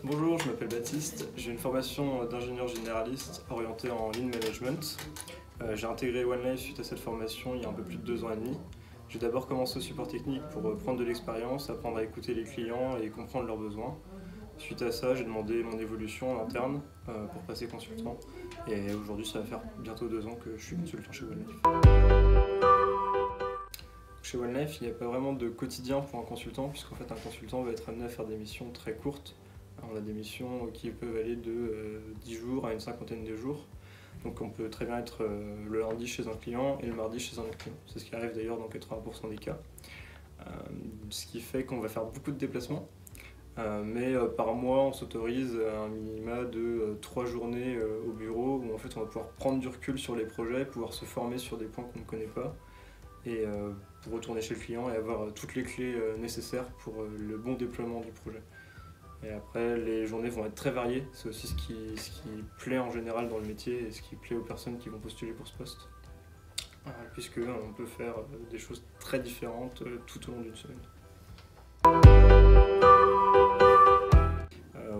Bonjour, je m'appelle Baptiste, j'ai une formation d'ingénieur généraliste orientée en Lean Management. J'ai intégré OneLife suite à cette formation il y a un peu plus de 2 ans et demi. J'ai d'abord commencé au support technique pour prendre de l'expérience, apprendre à écouter les clients et comprendre leurs besoins. Suite à ça, j'ai demandé mon évolution en interne pour passer consultant. Et aujourd'hui, ça va faire bientôt 2 ans que je suis consultant chez OneLife. Chez OneLife, il n'y a pas vraiment de quotidien pour un consultant, puisqu'en fait un consultant va être amené à faire des missions très courtes. On a des missions qui peuvent aller de 10 jours à une cinquantaine de jours. Donc on peut très bien être le lundi chez un client et le mardi chez un autre client. C'est ce qui arrive d'ailleurs dans 80% des cas. Ce qui fait qu'on va faire beaucoup de déplacements. Mais par mois, on s'autorise un minima de 3 journées au bureau où en fait on va pouvoir prendre du recul sur les projets, pouvoir se former sur des points qu'on ne connaît pas et pour retourner chez le client et avoir toutes les clés nécessaires pour le bon déploiement du projet. Et après, les journées vont être très variées, c'est aussi ce qui plaît en général dans le métier et ce qui plaît aux personnes qui vont postuler pour ce poste. Puisqu'on peut faire des choses très différentes tout au long d'une semaine.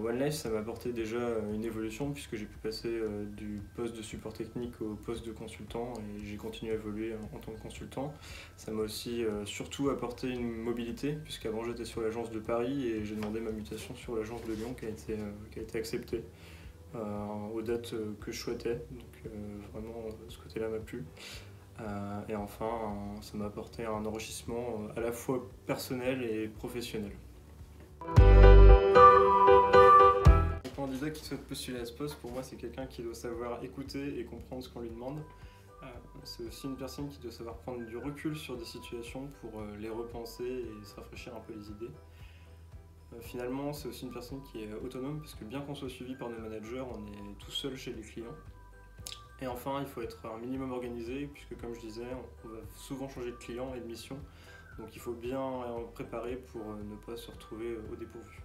OneLife, ça m'a apporté déjà une évolution puisque j'ai pu passer du poste de support technique au poste de consultant et j'ai continué à évoluer en tant que consultant. Ça m'a aussi surtout apporté une mobilité puisqu'avant j'étais sur l'agence de Paris et j'ai demandé ma mutation sur l'agence de Lyon qui a été acceptée aux dates que je souhaitais. Donc vraiment ce côté-là m'a plu. Et enfin, ça m'a apporté un enrichissement à la fois personnel et professionnel. Un candidat qui souhaite postuler à ce poste, pour moi, c'est quelqu'un qui doit savoir écouter et comprendre ce qu'on lui demande. C'est aussi une personne qui doit savoir prendre du recul sur des situations pour les repenser et se rafraîchir un peu les idées. Finalement, c'est aussi une personne qui est autonome, parce que bien qu'on soit suivi par nos managers, on est tout seul chez les clients. Et enfin, il faut être un minimum organisé, puisque comme je disais, on va souvent changer de client et de mission. Donc il faut bien préparer pour ne pas se retrouver au dépourvu.